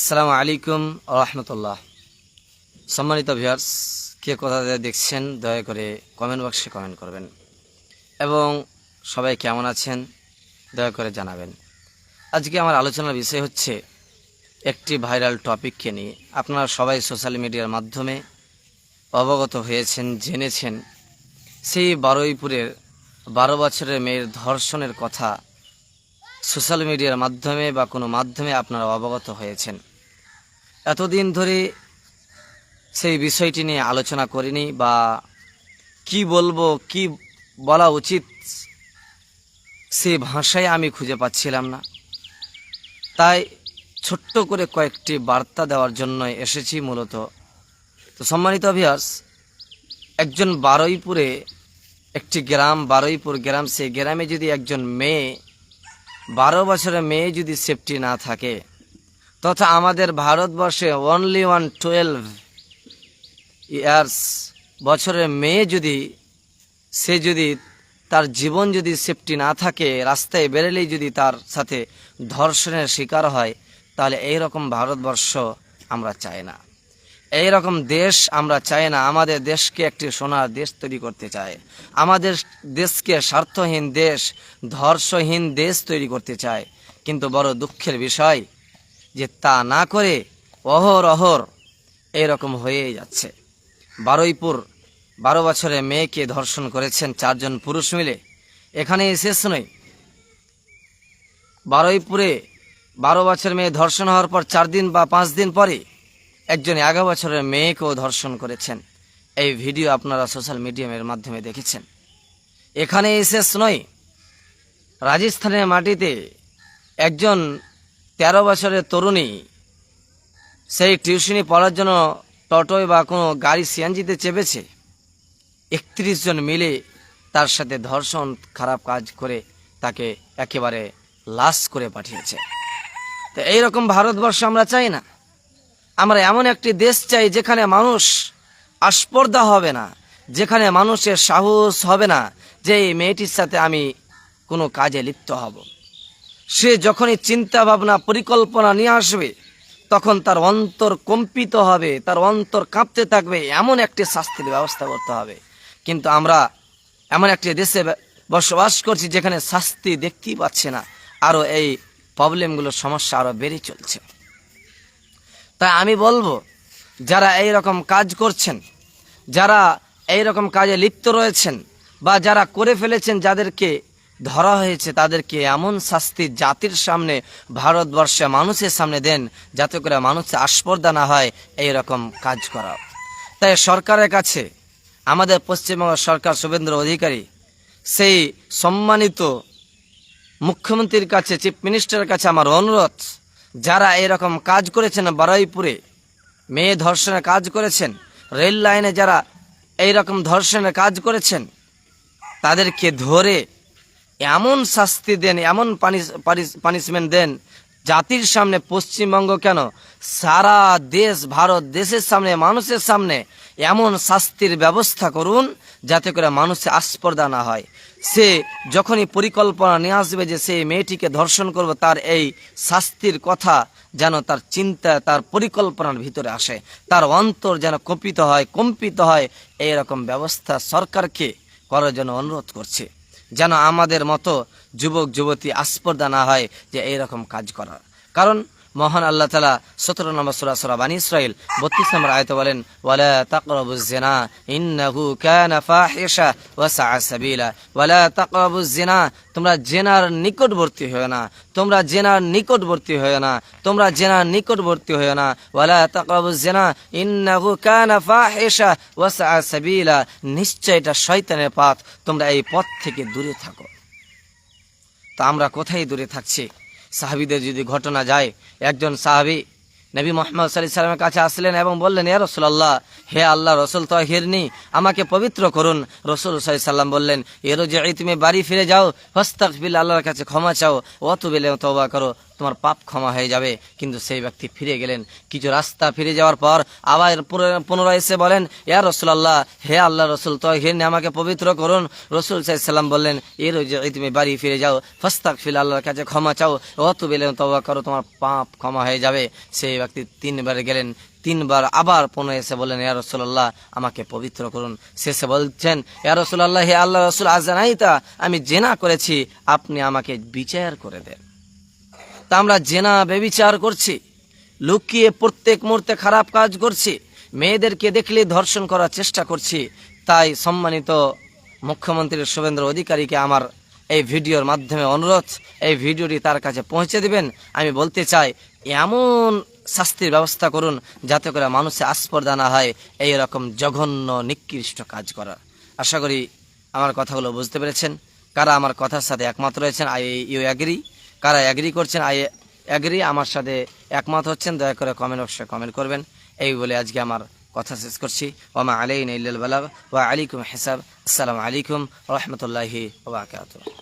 আসসালামু আলাইকুম রহমতুল্লাহ। সম্মানিত ভিউয়ার্স, কে কোথা থেকে দেখছেন দয়া করে কমেন্ট বক্সে কমেন্ট করবেন এবং সবাই কেমন আছেন দয়া করে জানাবেন। আজকে আমার আলোচনার বিষয় হচ্ছে একটি ভাইরাল টপিককে নিয়ে। আপনারা সবাই সোশ্যাল মিডিয়ার মাধ্যমে অবগত হয়েছেন, জেনেছেন সেই বারুইপুরের 12 বছরের মেয়ের ধর্ষণের কথা সোশ্যাল মিডিয়ার মাধ্যমে বা কোনো মাধ্যমে আপনারা অবগত হয়েছেন। এতদিন ধরে সেই বিষয়টি নিয়ে আলোচনা করিনি বা কি বলবো, কি বলা উচিত সেই ভাষায় আমি খুঁজে পাচ্ছিলাম না। তাই ছোট্ট করে কয়েকটি বার্তা দেওয়ার জন্য এসেছি মূলত। তো সম্মানিত ভিউয়ার্স, একজন বারুইপুরে একটি গ্রাম, বারুইপুর গ্রাম, সেই গ্রামে যদি একজন মেয়ে 12 বছরের মেয়ে যদি সেফটি না থাকে, তথা আমাদের ভারতবর্ষে অনলি 12 ইয়ার্স বছরের মেয়ে যদি তার জীবন যদি সেফটি না থাকে, রাস্তায় বেরোলেই যদি তার সাথে ধর্ষণের শিকার হয়, তাহলে এই রকম ভারতবর্ষ আমরা চাই না, এই রকম দেশ আমরা চাই না। আমাদের দেশকে একটি সোনার দেশ তৈরি করতে চাই, আমাদের দেশকে স্বার্থহীন দেশ, ধর্ষহীন দেশ তৈরি করতে চাই। কিন্তু বড় দুঃখের বিষয় যে তা না করে অহরহ এরকম হয়েই যাচ্ছে। বারুইপুর 12 বছরের মেয়েকে ধর্ষণ করেছেন 4 জন পুরুষ মিলে। এখানে শেষ নয়, বারুইপুরে 12 বছরের মেয়ে ধর্ষণ হওয়ার পর 4 দিন বা 5 দিন পরে একজন 11 বছরের মেয়েকেও ধর্ষণ করেছেন। এই ভিডিও আপনারা সোশ্যাল মিডিয়ামের মাধ্যমে দেখেছেন। এখানে শেষ নয়, রাজস্থানের মাটিতে একজন 13 বছরের তরুণী সেই টিউশনি পড়ার জন্য টোটোয় বা কোনো গাড়ি সিএনজিতে চেপেছে। 31 জন মিলে তার সাথে ধর্ষণ, খারাপ কাজ করে তাকে একেবারে লাশ করে পাঠিয়েছে। তো এইরকম ভারতবর্ষ আমরা চাই না। আমরা এমন একটি দেশ চাই যেখানে মানুষ আস্পর্ধা হবে না, যেখানে মানুষের সাহস হবে না যে এই মেয়েটির সাথে আমি কোনো কাজে লিপ্ত হব। সে যখনই চিন্তা ভাবনা পরিকল্পনা নিয়ে আসবে, তখন তার অন্তর কম্পিত হবে, তার অন্তর কাঁপতে থাকবে। এমন একটি শাস্তির ব্যবস্থা করতে হবে। কিন্তু আমরা এমন একটি দেশে বসবাস করছি যেখানে শাস্তি দেখতেই পাচ্ছি না, আরও এই প্রবলেমগুলো, সমস্যা আরও বেড়ে চলছে। তাই আমি বলবো, যারা এই রকম কাজ করছেন, যারা এই রকম কাজে লিপ্ত রয়েছেন বা যারা করে ফেলেছেন, যাদেরকে ধরা হয়েছে, তাদেরকে এমন শাস্তি জাতির সামনে, ভারতবর্ষে মানুষের সামনে দেন, যাতে করে মানুষের আস্পর্ধা না হয় এই রকম কাজ করা। তাই সরকারের কাছে, আমাদের পশ্চিমবঙ্গ সরকার, শুভেন্দু অধিকারী, সেই সম্মানিত মুখ্যমন্ত্রীর কাছে, চিফ মিনিস্টারের কাছে আমার অনুরোধ, যারা এরকম কাজ করেছেন, বারুইপুরে মেয়ে ধর্ষণের কাজ করেছেন, রেল লাইনে যারা এইরকম ধর্ষণের কাজ করেছেন, তাদেরকে ধরে এমন শাস্তি দেন, এমন পানিশমেন্ট দেন জাতির সামনে, পশ্চিমবঙ্গ কেন সারা দেশ, ভারত দেশের সামনে, মানুষের সামনে এমন শাস্তির ব্যবস্থা করুন যাতে করে মানুষের আস্পর্ধা না হয়। সে যখনই পরিকল্পনা নিয়ে আসবে যে সেই মেয়েটিকে ধর্ষণ করব, তার এই শাস্তির কথা যেন তার চিন্তা, তার পরিকল্পনার ভিতরে আসে, তার অন্তর যেন কম্পিত হয়। এইরকম ব্যবস্থা সরকারকে করার জন্য অনুরোধ করছে, যেন আমাদের মতো যুবক যুবতী আস্পর্ধা না হয় যে এইরকম কাজ করার। কারণ মহান আল্লাহ তাআলা 17 নম্বর সূরা বানী ইসরাইল 32 নম্বর আয়াতে বলেন, ওয়ালা তাকরাবুজ জিনা ইন্নাহু কানা ফাহিশা ওয়া সাআ সাবিলা। ওয়ালা তাকরাবুজ জিনা, তোমরা জেনার নিকটবর্তী হয়ো না, তোমরা জেনার নিকটবর্তী হয়ো না, তোমরা জেনার নিকটবর্তী হয়ো না। ওয়ালা তাকরাবুজ জিনা ইন্নাহু কানা ফাহিশা ওয়া সাআ সাবিলা, নিশ্চয় এটা শয়তানের পথ, তোমরা এই পথ থেকে দূরে থাকো। তা আমরা কোথায় দূরে থাকছি? সাহাবীদের যদি ঘটনা যায়, একজন সাহাবী নবী মুহাম্মদ সাল্লাল্লাহু আলাইহি ওয়াসাল্লামের কাছে আসলেন এবং বললেন, ইয়া রাসূলুল্লাহ, হে আল্লাহ রসুল, তাহিরনি, আমাকে পবিত্র করুন। রাসূল সাল্লাল্লাহু আলাইহি ওয়াসাল্লাম বললেন, ইরজিই, তুমি বাড়ি ফিরে যাও, ফাস্তাগফির, আল্লাহর কাছে ক্ষমা চাও, ওয়া তুব ইলাইহি, তওবা করো, তোমার পাপ ক্ষমা হয়ে যাবে। কিন্তু সেই ব্যক্তি ফিরে গেলেন। কিছু রাস্তা ফিরে যাওয়ার পর আবার পুনরায় এসে বলেন, ইয়া রাসূলুল্লাহ, হে আল্লাহ রসুল, তো ঘিরে আমাকে পবিত্র করুন। রসুল সাল্লাল্লাহু বললেন, এর যে তুমি বাড়ি ফিরে যাও, ফাস্তাগফির, আল্লাহর কাছে ক্ষমা চাও, ওয়াতুবু ইলাইহি, তওবা করো, তোমার পাপ ক্ষমা হয়ে যাবে। সেই ব্যক্তি 3 বার গেলেন। 3 বার আবার পুনরায় এসে বললেন, ইয়া রাসূলুল্লাহ, আমাকে পবিত্র করুন। শেষে বলছেন, ইয়া রাসূলুল্লাহ, হে আল্লাহ রসুল, আযানাইতা, আমি জেনা করেছি, আপনি আমাকে বিচার করে দেন। তা আমরা জেনা ব্যভিচার করছি, লুকিয়ে প্রত্যেক মুহূর্তে খারাপ কাজ করছি, মেয়েদেরকে দেখলে ধর্ষণ করার চেষ্টা করছি। তাই সম্মানিত মুখ্যমন্ত্রী শুভেন্দু অধিকারীকে আমার এই ভিডিওর মাধ্যমে অনুরোধ, এই ভিডিওটি তার কাছে পৌঁছে দিবেন। আমি বলতে চাই, এমন শাস্তির ব্যবস্থা করুন যাতে করে মানুষে আস্পর্ধা না হয় এই রকম জঘন্য নিকৃষ্ট কাজ করার। আশা করি আমার কথাগুলো বুঝতে পেরেছেন। কারা আমার কথার সাথে একমত রয়েছেন, আই ইউ অ্যাগ্রি, কারা অ্যাগ্রি করছেন, আই অ্যাগ্রি, আমার সাথে একমত হচ্ছেন, দয়া করে কমেন্ট বক্সে কমেন্ট করবেন। এই বলে আজকে আমার কথা শেষ করছি। ওয়া মা আলাইনা ইল্লাল বালাগ ওয়া আলাইকুম হিসাব। আসসালামু আলাইকুম ওয়া রাহমাতুল্লাহি ওয়া বারাকাতুহু।